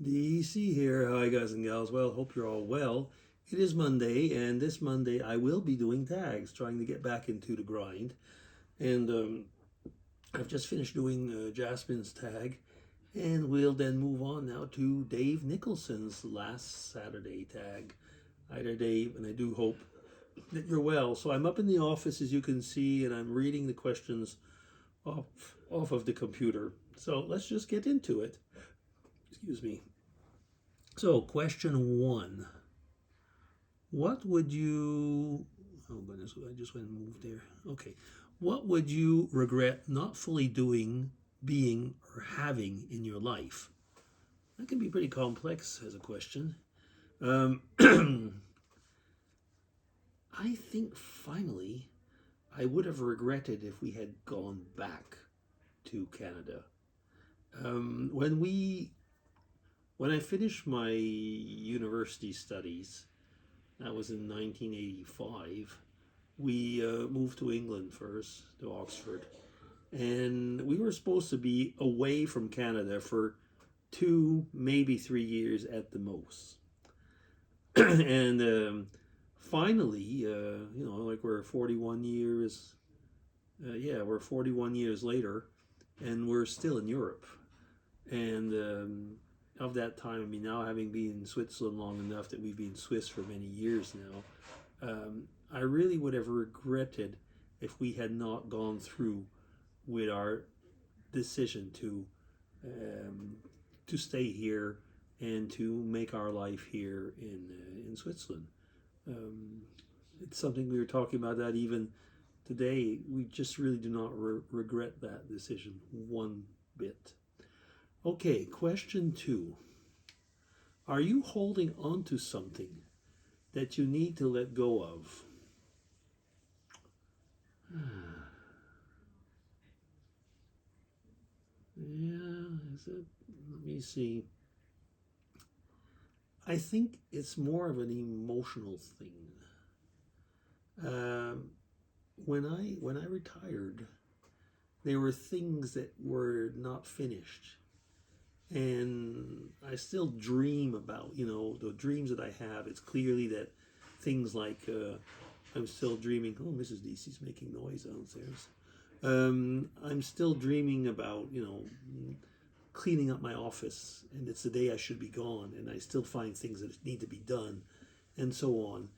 DC here. Hi, guys and gals. Well, hope you're all well. It is Monday, and this Monday I will be doing tags, trying to get back into the grind. And I've just finished doing Jasmine's tag, and we'll then move on now to Dave Nicholson's last Saturday tag. Hi there, Dave, and I do hope that you're well. So I'm up in the office, as you can see, and I'm reading the questions off of the computer. So let's just get into it. Excuse me. So, question one. What would you. Oh, goodness, I just went and moved there. Okay. What would you regret not fully doing, being, or having in your life? That can be pretty complex as a question. I think finally I would have regretted if we had gone back to Canada. When I finished my university studies, that was in 1985, we moved to England first, to Oxford. And we were supposed to be away from Canada for 2, maybe 3 years at the most. And finally, like we're 41 years, we're 41 years later, and we're still in Europe. And of that time, I mean, now having been in Switzerland long enough that we've been Swiss for many years now, I really would have regretted if we had not gone through with our decision to stay here and to make our life here in Switzerland. It's something we were talking about that even today. We just really do not regret that decision one bit. Okay, question two. Are you holding on to something that you need to let go of? Let me see. I think it's more of an emotional thing. When I retired, there were things that were not finished, and I still dream about, the dreams that I have. It's clearly that things like I'm still dreaming. Oh, Mrs. DC's making noise downstairs. I'm still dreaming about, cleaning up my office, and it's the day I should be gone, and I still find things that need to be done, and so on.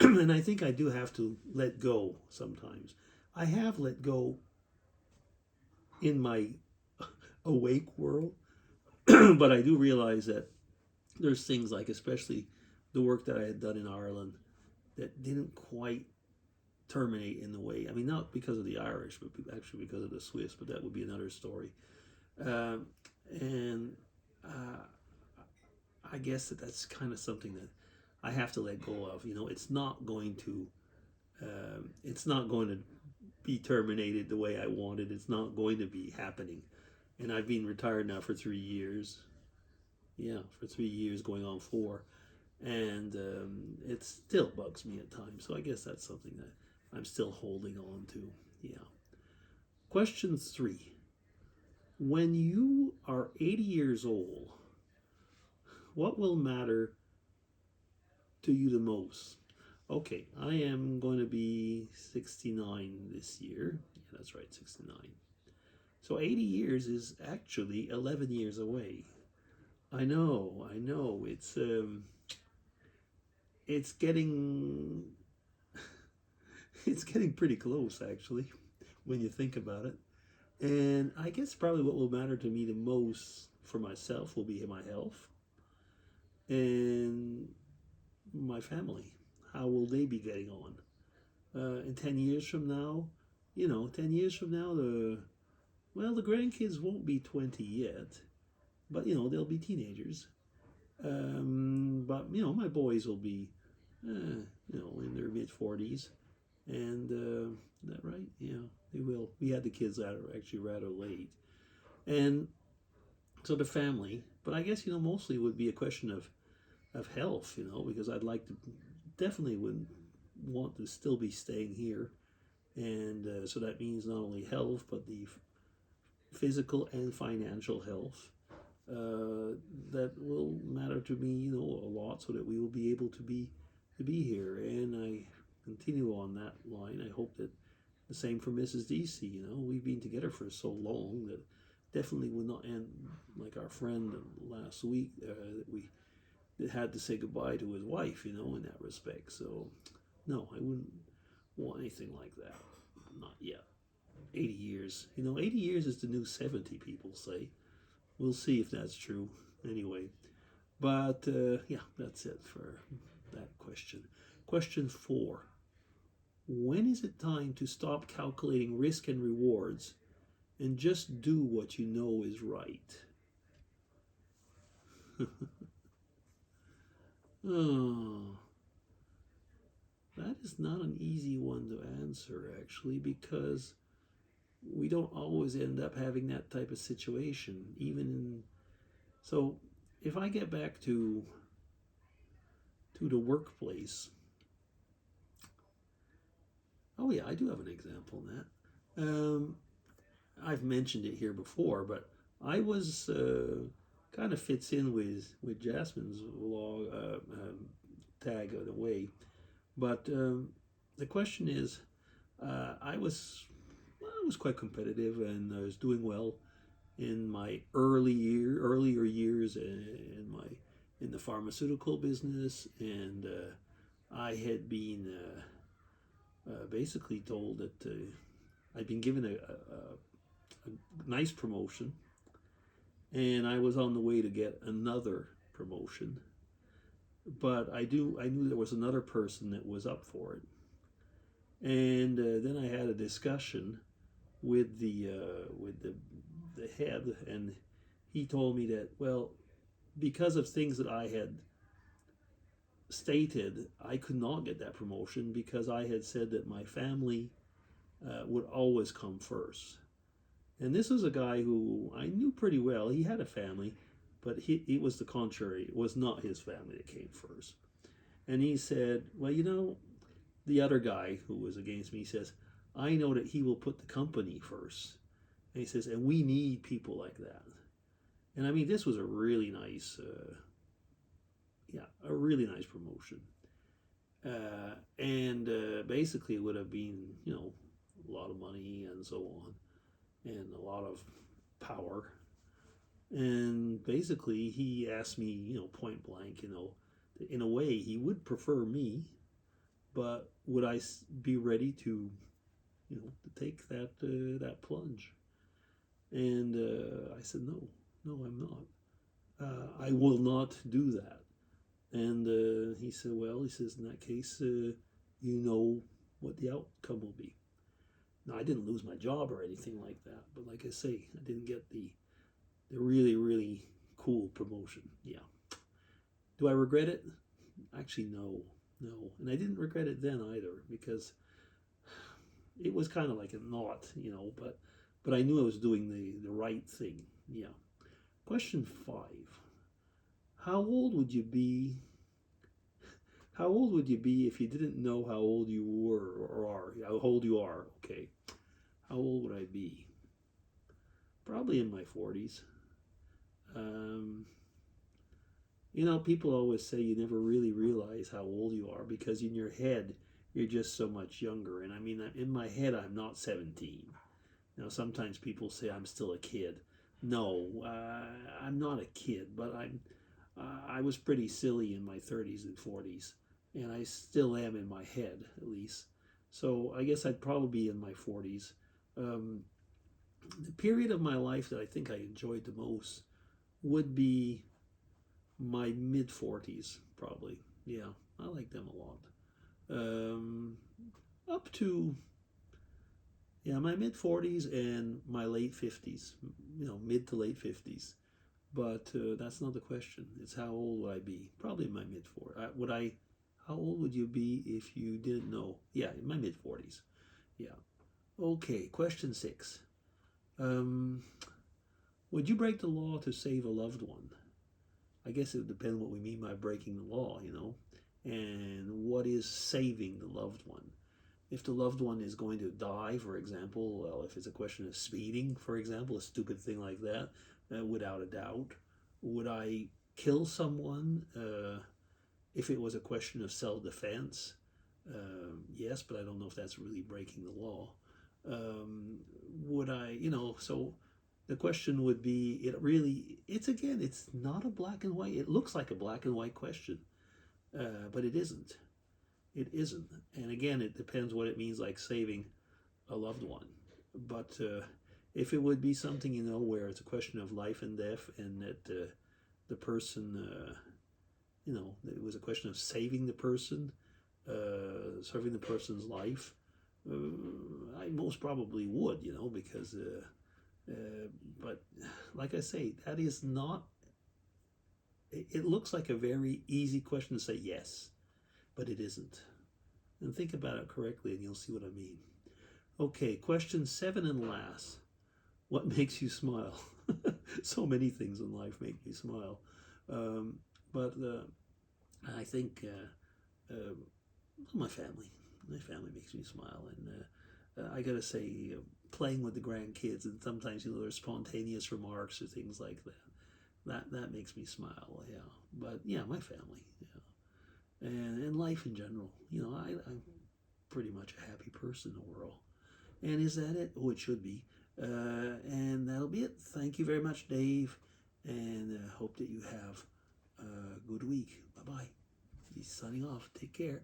And I think I do have to let go sometimes. I have let go in my awake world, but I do realize that there's things like, especially the work that I had done in Ireland, that didn't quite terminate in the way. I mean, not because of the Irish, but actually because of the Swiss, but that would be another story. And I guess that's kind of something that I have to let go of. It's not going to be terminated the way I wanted. It's not going to be happening. And I've been retired now for 3 years. Yeah, for 3 years, going on 4. And it still bugs me at times. So I guess that's something that I'm still holding on to. Yeah. Question 3. When you are 80 years old, what will matter to you the most? Okay, I am going to be 69 this year. Yeah, that's right, 69. So 80 years is actually 11 years away. I know. It's getting it's getting pretty close, actually, when you think about it. And I guess probably what will matter to me the most for myself will be my health and my family. How will they be getting on? In 10 years from now, 10 years from now, the grandkids won't be 20 yet, but, they'll be teenagers. But, my boys will be, in their mid-40s. And, is that right? Yeah, they will. We had the kids that are actually rather late. And so the family, but I guess, mostly it would be a question of health, because I'd like to, definitely would want to still be staying here. And so that means not only health, but the physical and financial health. that will matter to me, a lot, so that we will be able to be here. And I continue on that line. I hope that the same for Mrs. DC. We've been together for so long that definitely will not end like our friend last week that we had to say goodbye to his wife. In that respect. So no, I wouldn't want anything like that. Not yet. 80 years. 80 years is the new 70, people say. We'll see if that's true. Anyway, but yeah, that's it for that question. Question 4. When is it time to stop calculating risk and rewards and just do what you know is right? Oh, that is not an easy one to answer, actually, because we don't always end up having that type of situation. So, if I get back to the workplace, oh yeah, I do have an example in that. I've mentioned it here before, but I was kind of fits in with Jasmine's law tag in a way. But the question is, I was quite competitive, and I was doing well in my earlier years in the pharmaceutical business, and I had been basically told that I'd been given a nice promotion, and I was on the way to get another promotion. But I knew there was another person that was up for it, and then I had a discussion with the head, and he told me that, well, because of things that I had stated, I could not get that promotion because I had said that my family would always come first. And this was a guy who I knew pretty well. He had a family, but it was the contrary. It was not his family that came first. And he said, well, the other guy who was against me, he says, I know that he will put the company first. And he says, and we need people like that. And I mean, this was a really nice, a really nice promotion. And basically it would have been, a lot of money and so on, and a lot of power. And basically he asked me, point blank, in a way he would prefer me, but would I be ready to, to take that plunge? And I said, no, I'm not. I will not do that. And he said, well, he says, in that case, you know what the outcome will be. Now, I didn't lose my job or anything like that, but like I say, I didn't get the really, really cool promotion. Yeah. Do I regret it? Actually, no. And I didn't regret it then either, because it was kind of like a knot, but I knew I was doing the right thing. Yeah. Question 5. How old would you be? How old would you be if you didn't know how old you were or are? How old you are? Okay. How old would I be? Probably in my 40s. People always say you never really realize how old you are because in your head you're just so much younger. And I mean, in my head, I'm not 17. Sometimes people say I'm still a kid. No, I'm not a kid, but I was pretty silly in my 30s and 40s, and I still am in my head, at least. So I guess I'd probably be in my 40s. The period of my life that I think I enjoyed the most would be my mid 40s, probably. Yeah, I like them a lot. Up to, yeah, my mid 40s and my late 50s, mid to late 50s. But that's not the question. It's how old would I be? Probably in my mid 40s. How old would you be if you didn't know? Yeah, in my mid 40s. Yeah. Okay, question 6. Would you break the law to save a loved one? I guess it would depend what we mean by breaking the law, and what is saving the loved one. If the loved one is going to die, for example, well, if it's a question of speeding, for example, a stupid thing like that, without a doubt, would I kill someone if it was a question of self-defense. Yes, but I don't know if that's really breaking the law. Would I, so the question would be, it's not a black and white. It looks like a black and white question, but it isn't. It isn't. And again, it depends what it means, like saving a loved one. But if it would be something, where it's a question of life and death, and that the person, it was a question of saving the person, serving the person's life, I most probably would, because, but like I say, that is not, it looks like a very easy question to say yes, but it isn't. And think about it correctly and you'll see what I mean. Okay, question 7 and last. What makes you smile? So many things in life make me smile. But I think my family. My family makes me smile. And I gotta say, playing with the grandkids, and sometimes, there's spontaneous remarks or things like that. That makes me smile, yeah. But yeah, my family, yeah. And life in general. I'm pretty much a happy person overall. And is that it? Oh, it should be. And that'll be it. Thank you very much, Dave. And hope that you have a good week. Bye-bye. He's signing off. Take care.